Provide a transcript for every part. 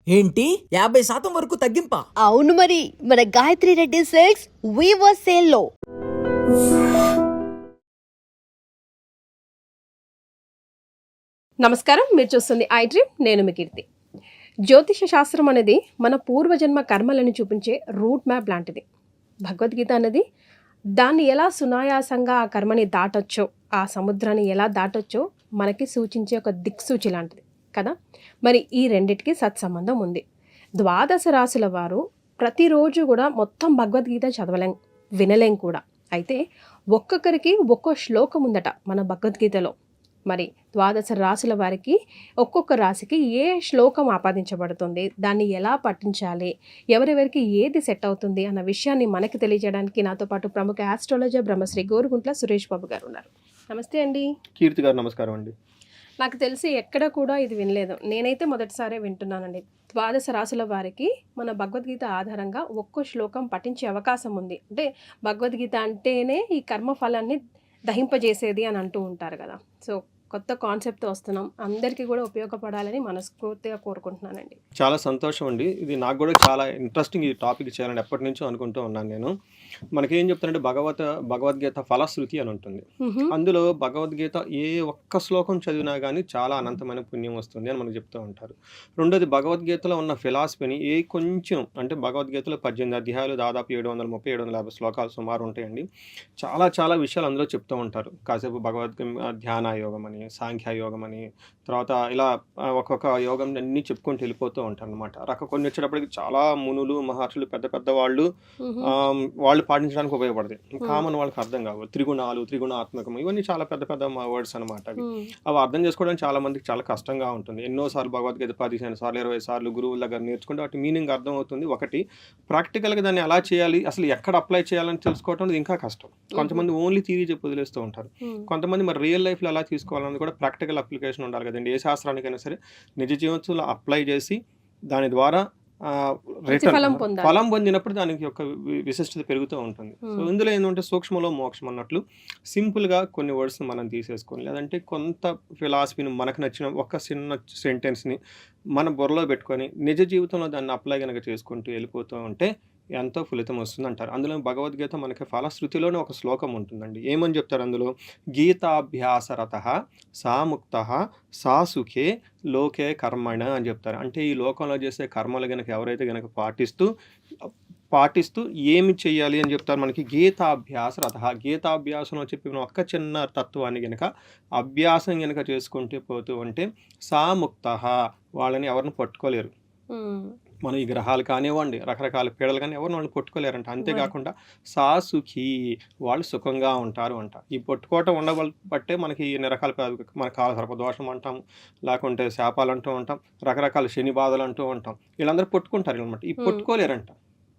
ఏంటి 50% వరకు తగ్గింపా? అవును మరి, మన Gayatri Reddy silks weaver sale లో. నమస్కారం, మీరు చూస్తుంది ఐ డ్రీమ్. నేను మీ కీర్తి. జ్యోతిష శాస్త్రం అనేది మన పూర్వజన్మ కర్మలను చూపించే రూట్ మ్యాప్ లాంటిది. భగవద్గీత అనేది దాన్ని ఎలా సునాయాసంగా ఆ కర్మని దాటొచ్చో, ఆ సముద్రాన్ని ఎలా దాటొచ్చో మనకి సూచించే ఒక దిక్సూచి లాంటిది కదా. మరి ఈ రెండిటికి సత్సంబంధం ఉంది. ద్వాదశ రాశుల వారు ప్రతిరోజు కూడా మొత్తం భగవద్గీత చదవలేం, వినలేం కూడా. అయితే ఒక్కొక్కరికి ఒక్కో శ్లోకం ఉందట మన భగవద్గీతలో. మరి ద్వాదశ రాశుల వారికి ఒక్కొక్క రాశికి ఏ శ్లోకం ఆపాదించబడుతుంది, దాన్ని ఎలా పఠించాలి, ఎవరెవరికి ఏది సెట్ అవుతుంది అన్న విషయాన్ని మనకి తెలియజేయడానికి నాతో పాటు ప్రముఖ ఆస్ట్రాలజర్ బ్రహ్మశ్రీ గోరుగుంట్ల సురేష్ బాబు గారు ఉన్నారు. నమస్తే అండి. కీర్తి గారు నమస్కారం అండి. నాకు తెలిసి ఎక్కడ కూడా ఇది వినలేదు, నేనైతే మొదటిసారే వింటున్నానండి. ద్వాదశ రాశుల వారికి మన భగవద్గీత ఆధారంగా ఒక్కో శ్లోకం పఠించే అవకాశం ఉంది. అంటే భగవద్గీత అంటేనే ఈ కర్మఫలాన్ని దహింపజేసేది అని అంటూ ఉంటారు కదా. సో కొత్త కాన్సెప్ట్తో వస్తున్నాం, అందరికీ కూడా ఉపయోగపడాలని మనస్ఫూర్తిగా కోరుకుంటున్నానండి. చాలా సంతోషం అండి. ఇది నాకు కూడా చాలా ఇంట్రెస్టింగ్ ఈ టాపిక్ చేయాలని ఎప్పటి నుంచో అనుకుంటూ ఉన్నాను నేను. మనకేం చెప్తారంటే భగవద్గీత ఫలశ్రుతి అని ఉంటుంది. అందులో భగవద్గీత ఏ ఒక్క శ్లోకం చదివినా కానీ చాలా అనంతమైన పుణ్యం వస్తుంది అని మనకు చెప్తూ ఉంటారు. రెండోది, భగవద్గీతలో ఉన్న ఫిలాసఫీని కొంచెం అంటే భగవద్గీతలో 18 అధ్యాయాలు, దాదాపు 730-750 శ్లోకాలు సుమారు ఉంటాయండి. చాలా చాలా విషయాలు అందులో చెప్తూ ఉంటారు. కాసేపు ధ్యాన యోగం అని, సాంఖ్య యోగం అని, తర్వాత ఇలా ఒక్కొక్క యోగం అన్నీ చెప్పుకుంటూ వెళ్ళిపోతూ ఉంటారు అనమాట. కొన్ని వచ్చేటప్పటికి చాలా మునులు, మహర్షులు, పెద్ద పెద్ద వాళ్ళు పాటించడానికి ఉపయోగపడతాయి. కామన్ వాళ్ళకి అర్థం కావు. త్రిగుణాలు, త్రిగుణాత్మకం, ఇవన్నీ చాలా పెద్ద పెద్ద వర్డ్స్ అనమాట. అవి అర్థం చేసుకోవడానికి చాలా మందికి చాలా కష్టంగా ఉంటుంది. ఎన్నోసార్లు భగవద్గీత 15 సార్లు 20 సార్లు గురువుల దగ్గర నేర్చుకుంటే వాటి మీనింగ్ అర్థం అవుతుంది. ఒకటి, ప్రాక్టికల్గా దాన్ని ఎలా చేయాలి, అసలు ఎక్కడ అప్లై చేయాలని తెలుసుకోవడం అనేది ఇంకా కష్టం. కొంతమంది ఓన్లీ థియరీ చెప్పి వదిలేస్తూ ఉంటారు. కొంతమంది మరి రియల్ లైఫ్లో ఎలా తీసుకోవాలన్నది కూడా ప్రాక్టికల్ అప్లికేషన్ ఉండాలి కదండి. ఏ శాస్త్రానికైనా సరే నిజ జీవితంలో అప్లై చేసి దాని ద్వారా ఫలం పొందినప్పుడు దానికి యొక్క విశిష్టత పెరుగుతూ ఉంటుంది. సో ఇందులో ఏంటంటే సూక్ష్మలో మోక్షం అన్నట్లు సింపుల్గా కొన్ని వర్డ్స్ మనం తీసేసుకొని, లేదంటే కొంత ఫిలాసఫీని మనకు నచ్చిన ఒక చిన్న సెంటెన్స్ని మన బుర్రలో పెట్టుకొని నిజ జీవితంలో దాన్ని అప్లై కనుక చేసుకుంటూ వెళ్ళిపోతూ ఉంటే ఎంతో ఫలితం వస్తుంది అంటారు. అందులో భగవద్గీత మనకి ఫలశ్రుతిలోనే ఒక శ్లోకం ఉంటుందండి. ఏమని చెప్తారు అందులో? గీతాభ్యాసరతః సాముక్తః సాసుఖే లోకే కర్మణ అని చెప్తారు. అంటే ఈ లోకంలో చేసే కర్మలు కనుక ఎవరైతే కనుక పాటిస్తూ ఏమి చెయ్యాలి అని చెప్తారు మనకి. గీతాభ్యాసరతః, గీతాభ్యాసంలో చెప్పిన ఒక్క చిన్న తత్వాన్ని కనుక అభ్యాసం కనుక చేసుకుంటూ పోతూ ఉంటే సాముక్తః, వాళ్ళని ఎవరిని పట్టుకోలేరు. మనం ఈ గ్రహాలు కానివ్వండి, రకరకాల పీడలు కానీ ఎవరిని వాళ్ళు పట్టుకోలేరంట. అంతేకాకుండా సాసుఖీ, వాళ్ళు సుఖంగా ఉంటారు అంట. ఈ పట్టుకోవటం ఉండబట్టే మనకి ఎన్ని రకాల మన కాల సర్పదోషం అంటాం, లేకుంటే శాపాలు అంటూ ఉంటాం, రకరకాల శని బాధలు అంటూ ఉంటాం. వీళ్ళందరూ పట్టుకుంటారు అనమాట. ఈ పట్టుకోలేరంట.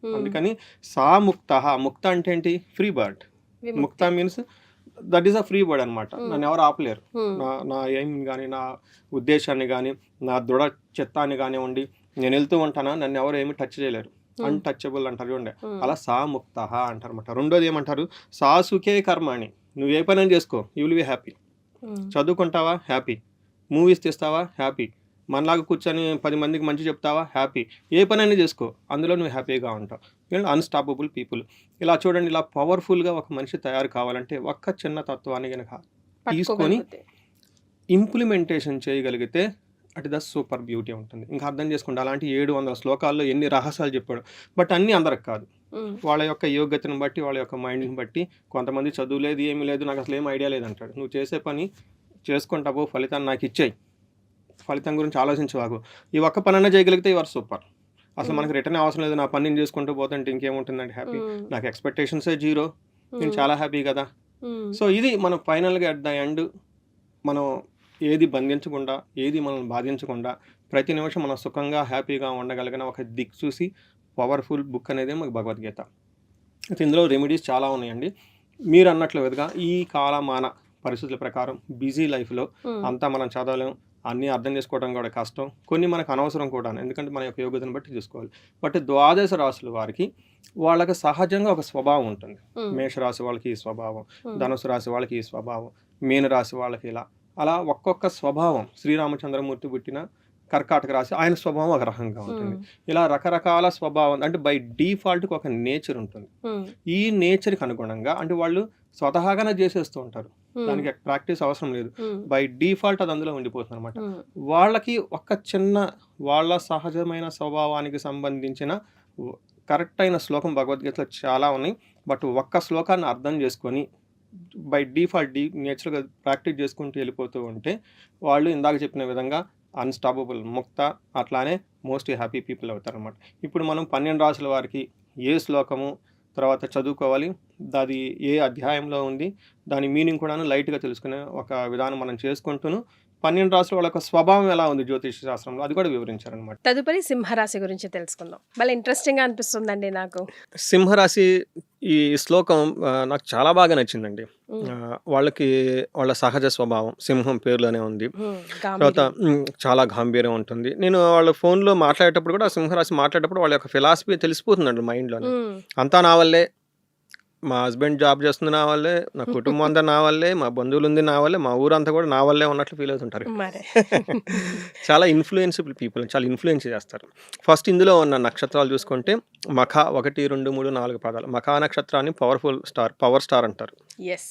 అందుకని సాముక్త, ముక్త అంటే ఏంటి? Free bird. ముక్త means that is a free bird అనమాట. నన్ను ఎవరు ఆపలేరు. నా ఎయిమ్ కానీ, నా ఉద్దేశాన్ని కానీ, నా దృఢ చిత్తాన్ని కానివ్వండి, నేను వెళ్తూ ఉంటానా, నన్ను ఎవరు ఏమి టచ్ చేయలేరు. అన్టచబుల్ అంటారు చూడండి, అలా సాముక్త అంటారు అనమాట. రెండోది ఏమంటారు? సాసుఖే కర్మాణి, నువ్వు ఏ పని చేసుకో, యూ విల్ బి హ్యాపీ. చదువుకుంటావా? హ్యాపీ. మూవీస్ తీస్తావా? హ్యాపీ. మనలాగా కూర్చొని 10 మందికి మంచి చెప్తావా? హ్యాపీ. ఏ పని అయినా చేసుకో, అందులో నువ్వు హ్యాపీగా ఉంటావు. Unstoppable people. ఇలా చూడండి, ఇలా పవర్ఫుల్గా ఒక మనిషి తయారు కావాలంటే ఒక్క చిన్న తత్వాన్ని కనుక తీసుకొని ఇంప్లిమెంటేషన్ చేయగలిగితే అట్ ద సూపర్ బ్యూటీ ఉంటుంది. ఇంకా అర్థం చేసుకోండి, అలాంటి 700 శ్లోకాల్లో ఎన్ని రహస్యాలు చెప్పాడు. బట్ అన్నీ అందరికి కాదు. వాళ్ళ యొక్క యోగ్యతను బట్టి, వాళ్ళ యొక్క మైండ్ని బట్టి. కొంతమంది చదువు లేదు, ఏమీ లేదు, నాకు అసలు ఏం ఐడియా లేదంటాడు. నువ్వు చేసే పని చేసుకుంటావు, ఫలితాన్ని నాకు ఇచ్చేయి, ఫలితం గురించి ఆలోచించవాకు. ఈ ఒక్క పనన్నా చేయగలిగితే యువర్ సూపర్. అసలు మనకు రిటర్న్ అవసరం లేదు, నా పని నేను చేసుకుంటూ పోతుంటే ఇంకేముంటుందంటే హ్యాపీ. నాకు ఎక్స్పెక్టేషన్సే 0, నేను చాలా హ్యాపీ కదా. సో ఇది మనం ఫైనల్గా అట్ ద ఎండ్ మనం ఏది బంధించకుండా, ఏది మనల్ని బాధించకుండా, ప్రతి నిమిషం మనం సుఖంగా హ్యాపీగా ఉండగలిగిన ఒక దిక్కు చూసి పవర్ఫుల్ బుక్ అనేది మాకు భగవద్గీత. అయితే ఇందులో రెమెడీస్ చాలా ఉన్నాయండి. మీరు అన్నట్లుగా ఈ కాలమాన పరిస్థితుల ప్రకారం బిజీ లైఫ్లో అంతా మనం చదవలేం, అన్నీ అర్థం చేసుకోవడం కూడా కష్టం, కొన్ని మనకు అనవసరం కూడా, ఎందుకంటే మన యొక్క యోగ్యతను బట్టి చూసుకోవాలి. బట్ ద్వాదశ రాశుల వారికి వాళ్ళకి సహజంగా ఒక స్వభావం ఉంటుంది. మేషరాశి వాళ్ళకి ఈ స్వభావం, ధనుసు రాశి వాళ్ళకి ఈ స్వభావం, మీనరాశి వాళ్ళకి ఇలా, అలా ఒక్కొక్క స్వభావం. శ్రీరామచంద్రమూర్తి పుట్టిన కర్కాటక రాశి, ఆయన స్వభావం ఒక రకంగా ఉంటుంది. ఇలా రకరకాల స్వభావం అంటే బై డిఫాల్ట్కి ఒక నేచర్ ఉంటుంది. ఈ నేచర్కి అనుగుణంగా అంటే వాళ్ళు స్వతహాగానే చేసేస్తూ ఉంటారు, దానికి ప్రాక్టీస్ అవసరం లేదు, బై డిఫాల్ట్ అది అందులో ఉండిపోతుంది అనమాట. వాళ్ళకి ఒక చిన్న వాళ్ళ సహజమైన స్వభావానికి సంబంధించిన కరెక్ట్ అయిన శ్లోకం భగవద్గీతలో చాలా ఉన్నాయి. బట్ ఒక్క శ్లోకాన్ని అర్థం చేసుకొని బై డిఫాల్ట్ నేచురల్గా ప్రాక్టీస్ చేసుకుంటూ వెళ్ళిపోతూ ఉంటే వాళ్ళు ఇందాక చెప్పిన విధంగా అన్స్టాపబుల్, ముక్త, అట్లానే మోస్ట్ హ్యాపీ పీపుల్ అవుతారు అనమాట. ఇప్పుడు మనం 12 రాసుల వారికి ఏ శ్లోకము తర్వాత చదువుకోవాలి, అది ఏ అధ్యాయంలో ఉంది, దాని మీనింగ్ కూడాను లైట్గా తెలుసుకునే ఒక విధానం మనం చేసుకుంటూను 12 రాసుల వాళ్ళ స్వభావం ఎలా ఉంది జ్యోతిష శాస్త్రంలో అది కూడా వివరించారనమాట. తదుపరి సింహరాశి గురించి తెలుసుకుందాం. మళ్ళీ ఇంట్రెస్టింగ్గా అనిపిస్తుందండి నాకు. సింహరాశి ఈ శ్లోకం నాకు చాలా బాగా నచ్చిందండి. వాళ్ళకి వాళ్ళ సహజ స్వభావం సింహం పేరులోనే ఉంది. తర్వాత చాలా గాంభీర్యం ఉంటుంది. నేను వాళ్ళ ఫోన్లో మాట్లాడేటప్పుడు కూడా సింహరాశి మాట్లాడేటప్పుడు వాళ్ళ యొక్క ఫిలాసఫీ తెలిసిపోతుందండి మైండ్లోనే. అంతా నా వల్లే, మా హస్బెండ్ జాబ్ చేస్తుంది నా వల్లే, నా కుటుంబం అంతా నా వల్లే, మా బంధువులు ఉంది నా వల్లే, మా ఊరంతా కూడా నా వల్లే ఉన్నట్లు ఫీల్ అవుతుంటారు. చాలా ఇన్ఫ్లుయెన్సిబుల్ పీపుల్, చాలా ఇన్ఫ్లుయెన్స్ చేస్తారు. ఫస్ట్ ఇందులో ఉన్న నక్షత్రాలు చూసుకుంటే మఖ 1, 2, 3, 4 పాదాలు. మఖా నక్షత్రాన్ని పవర్ స్టార్ అంటారు,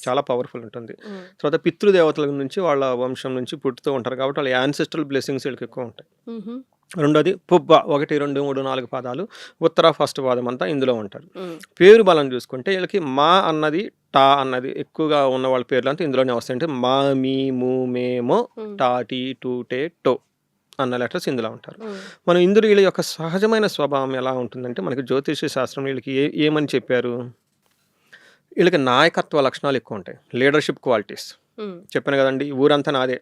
చాలా పవర్ఫుల్ ఉంటుంది. తర్వాత పితృదేవతల నుంచి వాళ్ళ వంశం నుంచి పుట్టుతూ ఉంటారు కాబట్టి వాళ్ళ యాన్సెస్ట్రల్ బ్లెస్సింగ్స్ వీళ్ళకి ఎక్కువ ఉంటాయి. రెండోది పుబ్బ 1, 2, 3, 4 పాదాలు, ఉత్తర ఫస్ట్ పాదం అంతా ఇందులో ఉంటారు. పేరు బలం చూసుకుంటే వీళ్ళకి మా అన్నది టా అన్నది ఎక్కువగా ఉన్న వాళ్ళ పేర్లు అంతా ఇందులోనే వస్తాయి. అంటే మా, మీ, ము, మేమో, టా, టీ, టూ, టే, టో అన్న లెటర్స్ ఇందులో ఉంటారు. మనం ఇందులో వీళ్ళ యొక్క సహజమైన స్వభావం ఎలా ఉంటుందంటే మనకి జ్యోతిష శాస్త్రం వీళ్ళకి ఏమని చెప్పారు, వీళ్ళకి నాయకత్వ లక్షణాలు ఎక్కువ ఉంటాయి, లీడర్షిప్ క్వాలిటీస్. చెప్పాను కదండి, ఊరంతా నాదే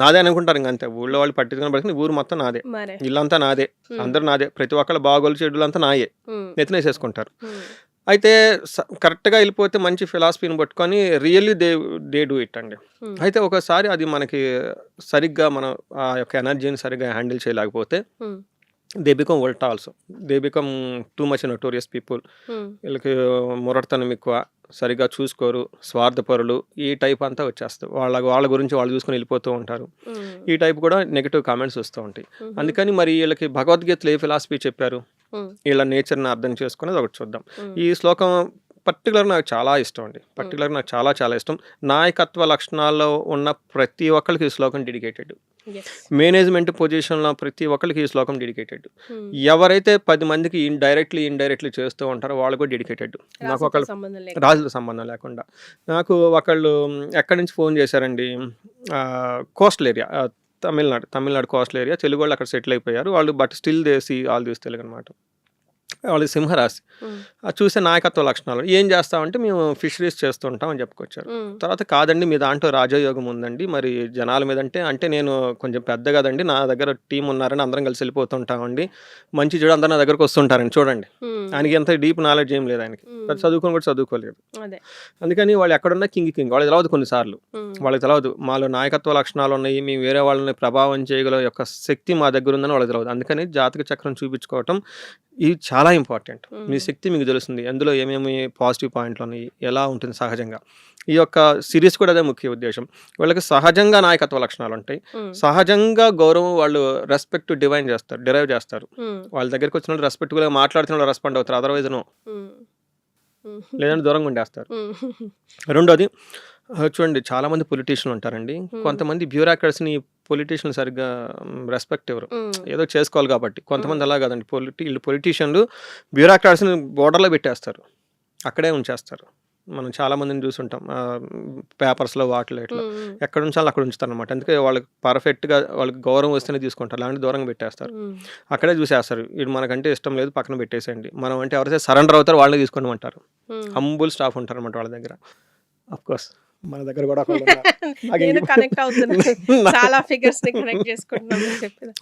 నాదే అనుకుంటారు. ఇంకంతే, ఊళ్ళో వాళ్ళు పట్టించుకుని పడుతుంది, ఊరు మొత్తం నాదే, ఇల్లంతా నాదే, అందరు నాదే, ప్రతి ఒక్కళ్ళ బాగోలు చెడులంతా నాయే నెత్తినేసేసుకుంటారు. అయితే కరెక్ట్గా వెళ్ళిపోతే మంచి ఫిలాసఫీని పట్టుకొని రియల్లీ దే డూ ఇట్ అండి. అయితే ఒకసారి అది మనకి సరిగ్గా మనం ఆ యొక్క ఎనర్జీని సరిగ్గా హ్యాండిల్ చేయలేకపోతే దే బికమ్ వల్టా also, they become too much notorious people. వీళ్ళకి మొరటతనం ఎక్కువ, సరిగా చూసుకోరు, స్వార్థపరులు, ఈ టైప్ అంతా వచ్చేస్తారు. వాళ్ళ గురించి వాళ్ళు చూసుకుని వెళ్ళిపోతూ ఉంటారు. ఈ టైప్ కూడా నెగిటివ్ కామెంట్స్ వస్తూ ఉంటాయి. అందుకని మరి వీళ్ళకి భగవద్గీతలో ఏ ఫిలాసఫీ చెప్పారు, వీళ్ళ నేచర్ని అర్థం చేసుకునేది ఒకటి చూద్దాం. ఈ శ్లోకం పర్టికులర్ నాకు చాలా ఇష్టం అండి, పర్టికులర్ నాకు చాలా చాలా ఇష్టం. నాయకత్వ లక్షణాల్లో ఉన్న ప్రతి ఒక్కరికి ఈ శ్లోకం డెడికేటెడ్. మేనేజ్మెంట్ పొజిషన్లో ప్రతి ఒక్కరికి ఈ శ్లోకం డెడికేటెడ్. ఎవరైతే 10 మందికి ఇండైరెక్ట్లీ చేస్తూ ఉంటారో వాళ్ళు కూడా డెడికేటెడ్. నాకు ఒకళ్ళు రాజుల సంబంధం లేకుండా నాకు ఒకళ్ళు ఎక్కడి నుంచి ఫోన్ చేశారండి, coastal area, Tamil Nadu coastal area, Telugu వాళ్ళు అక్కడ సెటిల్ అయిపోయారు వాళ్ళు, but still desi all this Telugu అనమాట. వాళ్ళది సింహరాశి. అది చూసే నాయకత్వ లక్షణాలు ఏం చేస్తామంటే మేము ఫిషరీస్ చేస్తుంటాం అని చెప్పుకొచ్చారు. తర్వాత కాదండి మీ దాంట్లో రాజయోగం ఉందండి, మరి జనాల మీద అంటే నేను కొంచెం పెద్ద కదండి, నా దగ్గర టీం ఉన్నారని అందరం కలిసి వెళ్ళిపోతుంటామండి, మంచి చెడు అందరూ నా దగ్గరకు వస్తుంటారని. చూడండి, ఆయనకి ఎంత డీప్ నాలెడ్జ్ ఏం లేదు, ఆయనకి చదువుకొని కూడా చదువుకోలేదు. అందుకని వాళ్ళు ఎక్కడున్నా కింగ్ వాళ్ళకి తెలవదు, కొన్నిసార్లు వాళ్ళకి తెలవదు మాలో నాయకత్వ లక్షణాలు ఉన్నాయి, మేము వేరే వాళ్ళని ప్రభావం చేయగల యొక్క శక్తి మా దగ్గర ఉందని వాళ్ళకి తెలవదు. అందుకని జాతక చక్రం చూపించుకోవటం ఇది చాలా ఇంపార్టెంట్. మీ శక్తి మీకు తెలుస్తుంది, అందులో ఏమేమి పాజిటివ్ పాయింట్లు ఉన్నాయి, ఎలా ఉంటుంది సహజంగా. ఈ యొక్క సిరీస్ కూడా అదే ముఖ్య ఉద్దేశం. వాళ్ళకి సహజంగా నాయకత్వ లక్షణాలు ఉంటాయి, సహజంగా గౌరవం, వాళ్ళు రెస్పెక్ట్ డిరైవ్ చేస్తారు. వాళ్ళ దగ్గరికి వచ్చిన వాళ్ళు రెస్పెక్ట్గా మాట్లాడుతున్న వాళ్ళు రెస్పాండ్ అవుతారు, అదర్వైజ్ లేదంటే దూరంగా ఉండేస్తారు. రెండోది చూడండి, చాలా మంది పొలిటీషియన్లు ఉంటారండి, కొంతమంది బ్యూరోక్రాట్స్ని పొలిటీషియన్లు సరిగ్గా రెస్పెక్ట్ ఎవరు, ఏదో చేసుకోవాలి కాబట్టి. కొంతమంది అలా కాదండి, పొలిటీషియన్లు బ్యూరోక్రాట్స్ని బోర్డర్లో పెట్టేస్తారు, అక్కడే ఉంచేస్తారు. మనం చాలా మందిని చూసుంటాం పేపర్స్లో వాటిలో ఇట్లా, ఎక్కడ ఉంచాలో అక్కడ ఉంచుతారు అనమాట. అందుకే వాళ్ళకి పర్ఫెక్ట్గా వాళ్ళకి గౌరవం వస్తేనే తీసుకుంటారు, అలాంటి దూరంగా పెట్టేస్తారు, అక్కడే చూసేస్తారు. ఇది మనకంటే ఇష్టం లేదు పక్కన పెట్టేసేయండి, మనం అంటే ఎవరైతే సరెండర్ అవుతారో వాళ్ళని తీసుకోండి అంటారు. హంబుల్ స్టాఫ్ ఉంటారు అనమాట వాళ్ళ దగ్గర. అఫ్ కోర్స్ మన దగ్గర కూడా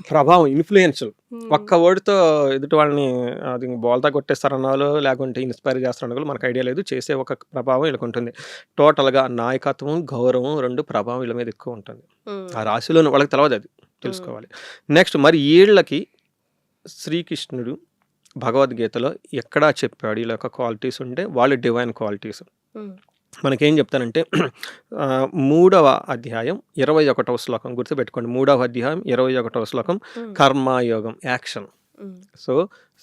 ప్రభావం, ఇన్ఫ్లుయెన్స్, ఒక్క వర్డ్తో ఎదుటి వాళ్ళని అది బోల్తా కొట్టేస్తారన్న వాళ్ళు, లేకుంటే ఇన్స్పైర్ చేస్తారన్న వాళ్ళు మనకు ఐడియా లేదు. చేసే ఒక ప్రభావం వీళ్ళకి ఉంటుంది. టోటల్గా నాయకత్వం, గౌరవం, 2 ప్రభావం వీళ్ళ మీద ఎక్కువ ఉంటుంది. ఆ రాశిలో వాళ్ళకి తెలవదు, అది తెలుసుకోవాలి. నెక్స్ట్ మరి వీళ్ళకి శ్రీకృష్ణుడు భగవద్గీతలో ఎక్కడా చెప్పాడు వీళ్ళ యొక్క క్వాలిటీస్ ఉంటే వాళ్ళు డివైన్ క్వాలిటీస్. మనకేం చెప్తానంటే మూడవ అధ్యాయం 21వ శ్లోకం గుర్తుపెట్టుకోండి. 3వ అధ్యాయం 21వ శ్లోకం కర్మయోగం, యాక్షన్. సో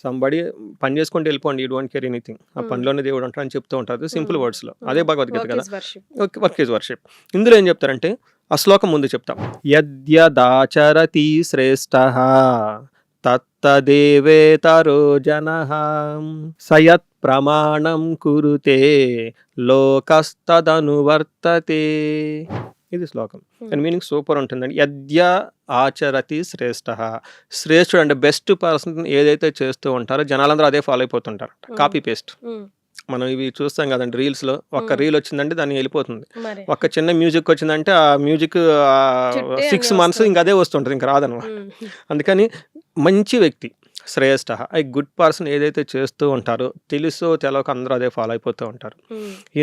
సంబడి పని చేసుకుంటూ వెళ్ళిపోండి, యూ డోంట్ కేర్ ఎనీథింగ్, ఆ పనిలోనే దేవుడు అంటారు అని చెప్తూ ఉంటారు సింపుల్ వర్డ్స్లో. అదే భగవద్గీత కదా, వర్క్ ఈజ్ వర్షిప్. ఇందులో ఏం చెప్తారంటే ఆ శ్లోకం ముందు చెప్తాం. యద్యదాచరతి శ్రేష్టః తత్తదేవేతరో జనః సయత్ ప్రమాణం కురుతే లోకస్తదనువర్తతే. ఇది శ్లోకం. దాని మీనింగ్ సూపర్ ఉంటుందండి. యద్య ఆచరతి శ్రేష్ఠ, శ్రేష్ఠుడు అంటే బెస్ట్ పర్సన్ ఏదైతే చేస్తూ ఉంటారో జనాలందరూ అదే ఫాలో అయిపోతుంటారు. Copy paste. మనం ఇవి చూస్తాం కదండి రీల్స్లో, ఒక్క రీల్ వచ్చిందంటే దాన్ని వెళ్ళిపోతుంది. ఒక్క చిన్న మ్యూజిక్ వచ్చిందంటే ఆ మ్యూజిక్ 6 months ఇంకా అదే వస్తుంటుంది, ఇంకా రాదనమాట. అందుకని మంచి వ్యక్తి శ్రేష్ఠ, ఐ గుడ్ పర్సన్ ఏదైతే చేస్తూ ఉంటారో తెలుసో తెలవక అందరూ అదే ఫాలో అయిపోతూ ఉంటారు.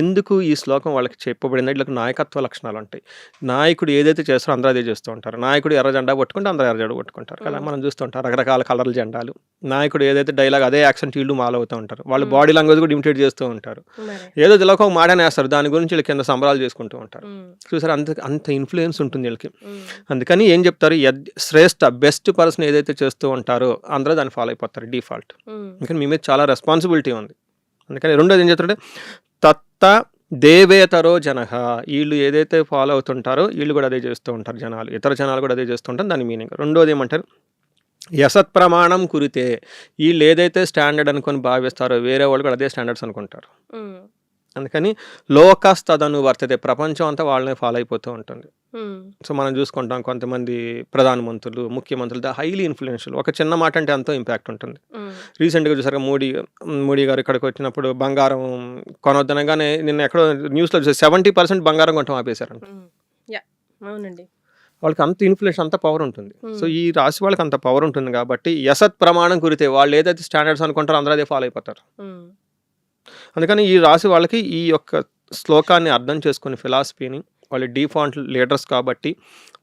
ఎందుకు ఈ శ్లోకం వాళ్ళకి చెప్పబడింది? వీళ్ళకి నాయకత్వ లక్షణాలు ఉంటాయి. నాయకుడు ఏదైతే చేస్తారో అందరూ అదే చేస్తూ ఉంటారు. నాయకుడు ఎర్ర జెండా పట్టుకుంటే అందరూ ఎర్ర జెండా పట్టుకుంటారు కదా, మనం చూస్తూ ఉంటారు రకరకాల కలర్ల జెండాలు. నాయకుడు ఏదైతే డైలాగ్ అదే యాక్షన్ వీళ్ళు మాలో అవుతూ ఉంటారు. వాళ్ళు బాడీ లాంగ్వేజ్ కూడా ఇమిటేట్ చేస్తూ ఉంటారు. ఏదో తెలవక ఒక మాడనే వేస్తారు, దాని గురించి వీళ్ళు కింద సంబరాలు చేసుకుంటూ ఉంటారు. చూసారు, అంత ఇన్ఫ్లుయెన్స్ ఉంటుంది వీళ్ళకి. అందుకని ఏం చెప్తారు, శ్రేష్ఠ బెస్ట్ పర్సన్ ఏదైతే చేస్తూ ఉంటారో అందరూ దాన్ని ఫాలో అయిపోతారు డిఫాల్ట్. అందుకని మీ మీద చాలా రెస్పాన్సిబిలిటీ ఉంది. అందుకని రెండోది ఏం చెప్తారంటే తత్త దేవేతరో జనః, వీళ్ళు ఏదైతే ఫాలో అవుతుంటారో వీళ్ళు కూడా అదే చేస్తూ ఉంటారు, జనాలు ఇతర జనాలు కూడా అదే చేస్తూ ఉంటారు, దాని మీనింగ్. రెండోది ఏమంటారు, యసత్ ప్రమాణం కురితే, వీళ్ళు ఏదైతే స్టాండర్డ్ అనుకొని భావిస్తారో వేరే వాళ్ళు కూడా అదే స్టాండర్డ్స్ అనుకుంటారు. అందుకని లోకస్తదను వర్తతే, ప్రపంచం అంతా వాళ్ళనే ఫాలో అయిపోతూ ఉంటుంది. సో మనం చూసుకుంటాం కొంతమంది ప్రధానమంత్రులు, ముఖ్యమంత్రులు హైలీ ఇన్ఫ్లుయెన్షియల్, ఒక చిన్న మాట అంటే ఎంతో ఇంపాక్ట్ ఉంటుంది. రీసెంట్గా చూసారు మోడీ గారు ఇక్కడికి వచ్చినప్పుడు బంగారం కొనొద్దనగానే నిన్న ఎక్కడో న్యూస్లో చూసారు 70% బంగారం కొనడం ఆపేశారంట. అవునండి, వాళ్ళకి అంత ఇన్ఫ్లుయెన్స్, అంత పవర్ ఉంటుంది. సో ఈ రాశి వాళ్ళకి అంత పవర్ ఉంటుంది కాబట్టి యసత్ ప్రమాణం కురితే, వాళ్ళు ఏదైతే స్టాండర్డ్స్ అనుకుంటారో అందరూ అదే ఫాలో అయిపోతారు. అందుకని ఈ రాశి వాళ్ళకి ఈ యొక్క శ్లోకాన్ని అర్థం చేసుకుని ఫిలాసఫీని, వాళ్ళు డిఫాల్ట్ లీడర్స్ కాబట్టి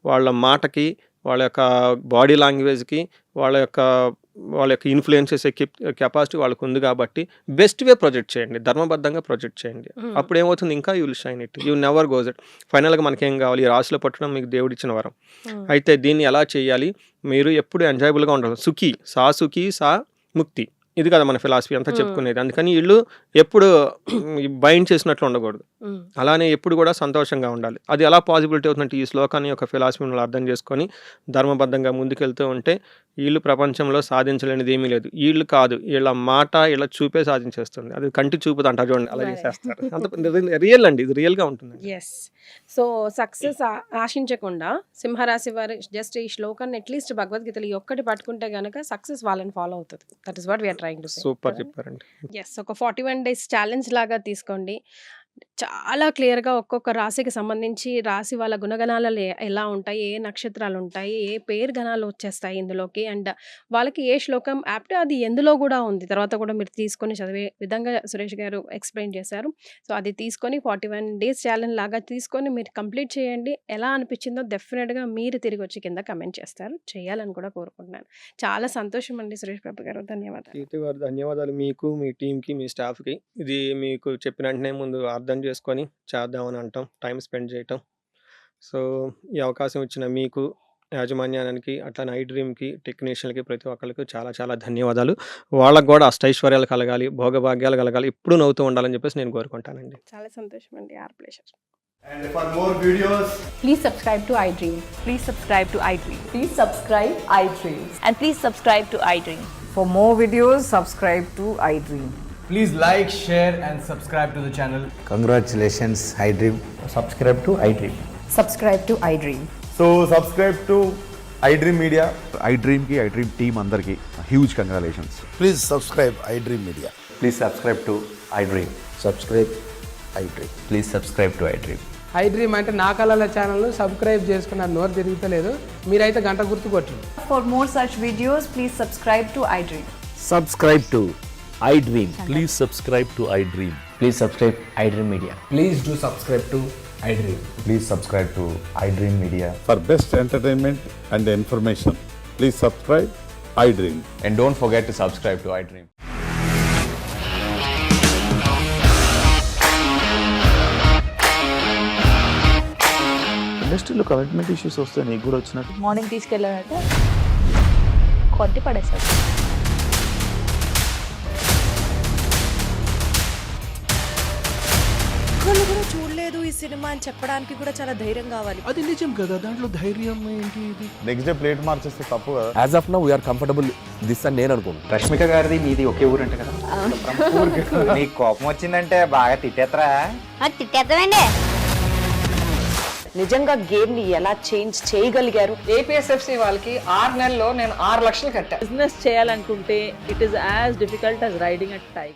వాళ్ళ మాటకి, వాళ్ళ యొక్క బాడీ లాంగ్వేజ్కి, వాళ్ళ యొక్క ఇన్ఫ్లుయెన్స్ చేసే కెపాసిటీ వాళ్ళకు ఉంది కాబట్టి బెస్ట్ వే ప్రొజెక్ట్ చేయండి, ధర్మబద్ధంగా ప్రొజెక్ట్ చేయండి. అప్పుడు ఏమవుతుంది, ఇంకా you will shine it, you never goes it. ఫైనల్గా మనకేం కావాలి, ఈ రాశిలో పట్టడం మీకు దేవుడిచ్చిన వరం. అయితే దీన్ని ఎలా చేయాలి, మీరు ఎప్పుడు ఎంజాయబుల్గా ఉండాలి. సుఖీ సా ముక్తి, ఇది కదా మన ఫిలాసఫీ అంతా చెప్పుకునేది. అందుకని వీళ్ళు ఎప్పుడు బైండ్ చేసినట్లు ఉండకూడదు, అలానే ఎప్పుడు కూడా సంతోషంగా ఉండాలి. అది ఎలా పాసిబిలిటీ అవుతుందంటే ఈ శ్లోకాన్ని యొక్క ఫిలాసఫీని అర్థం చేసుకొని ధర్మబద్ధంగా ముందుకెళ్తూ ఉంటే వీళ్ళు ప్రపంచంలో సాధించలేనిది ఏమీ లేదు. వీళ్ళు కాదు, వీళ్ళ మాట వీళ్ళ చూపే సాధించేస్తుంది. అది కంటి చూపుది అంటారు చూడండి, అలా చేసేస్తారు. అంత రియల్ అండి, ఇది రియల్గా ఉంటుంది. ఎస్. సో సక్సెస్ ఆశించకుండా సింహరాశి వారు జస్ట్ ఈ శ్లోకాన్ని అట్లీస్ట్ భగవద్గీతలో ఈ ఒక్కటి పట్టుకుంటే కనుక సక్సెస్ వాళ్ళని ఫాలో అవుతుంది. That is what we are trying to say. Super చెప్పారండి. ఎస్, ఒక 41 days ఛాలెంజ్ లాగా తీసుకోండి. చాలా క్లియర్గా ఒక్కొక్క రాశికి సంబంధించి రాశి వాళ్ళ గుణగణాలు ఎలా ఉంటాయి, ఏ నక్షత్రాలు ఉంటాయి, ఏ పేరు గణాలు వచ్చేస్తాయి ఇందులోకి, అండ్ వాళ్ళకి ఏ శ్లోకం యాప్ట్ అది ఎందులో కూడా ఉంది. తర్వాత కూడా మీరు తీసుకొని చదివే విధంగా సురేష్ గారు ఎక్స్ప్లెయిన్ చేశారు. సో అది తీసుకొని 41 days ఛాలెంజ్ లాగా తీసుకొని మీరు కంప్లీట్ చేయండి. ఎలా అనిపించిందో డెఫినెట్గా మీరు తిరిగి వచ్చి కింద కమెంట్ చేస్తారు, చేయాలని కూడా కోరుకుంటున్నాను. చాలా సంతోషం అండి సురేష్ బాబు గారు, ధన్యవాదాలు. కీర్తి గారు ధన్యవాదాలు మీకు, మీ టీంకి, మీ స్టాఫ్కి. ఇది మీకు చెప్పిన వెంటనే ముందు అర్థం చేసుకొని చేద్దామని అంటాం, టైం స్పెండ్ చేయటం. సో ఈ అవకాశం ఇచ్చిన మీకు, యాజమాన్యానికి, అట్లానే ఐ డ్రీమ్కి, టెక్నీషియన్కి, ప్రతి ఒక్కరికి చాలా చాలా ధన్యవాదాలు. వాళ్ళకు కూడా అష్టైశ్వర్యాలు కలగాలి, భోగభాగ్యాలు కలగాలి, ఎప్పుడు నవ్వుతూ ఉండాలని చెప్పేసి నేను కోరుకుంటానండి. చాలా సంతోషం అండి, our pleasure. And for more videos, Please subscribe to iDream. Please subscribe to iDream. Please subscribe iDream. And please subscribe to iDream. For more videos, subscribe to iDream. please like, share and subscribe to the channel. Congratulations, iDream. Subscribe to iDream. Subscribe to iDream. So subscribe to iDream Media. iDream ki iDream team andarki huge congratulations. Please subscribe iDream Media. Please subscribe to iDream. Subscribe iDream. Please subscribe to iDream. iDream అంటే నా కళల channel subscribe చేసుకున్న నోరు తిరుగుతలేదు, మీరైతే గంట గుర్తు కొట్టండి. For more such videos, please subscribe to iDream. Subscribe to iDream. Please subscribe to iDream. Please subscribe iDream Media. Please do subscribe to iDream. Please subscribe to iDream Media. For best entertainment and information, please subscribe iDream. And don't forget to subscribe to iDream. ఇండస్ట్రీలో commitment issues వస్తే నీకు కూడా వచ్చినట్టు morning తీసుకెళ్ళానంటే కొద్ది పడేసాడు. వాళ్ళు కూడా చూడలేదు ఈ సినిమా అని చెప్పడానికి కూడా చాలా ధైర్యం కావాలి. అది నిజం కదా, దాంట్లో ధైర్యం ఏంటి ఇది? నెక్స్ట్ డే ప్లేట్ మార్చేస్తే తప్పు కదా. As of now we are comfortable this అని నేను అనుకుంటున్నాను. రష్మిక గారిది మీది ఒకే ఊరు అంటే కదా. నీకు కోపం వచ్చిందంటే బాగా తిట్టేత్తరా? తిట్టేద్దామండి. నిజంగా గేమ్ ని ఎలా చేంజ్ చేయగలిగారు? ఏపీఎస్ఎఫ్సి వాళ్ళకి 6 నెలల్లో నేను 6 లక్షలు కట్టా. బిజినెస్ చేయాలనుకుంటే it is as difficult as riding a tiger.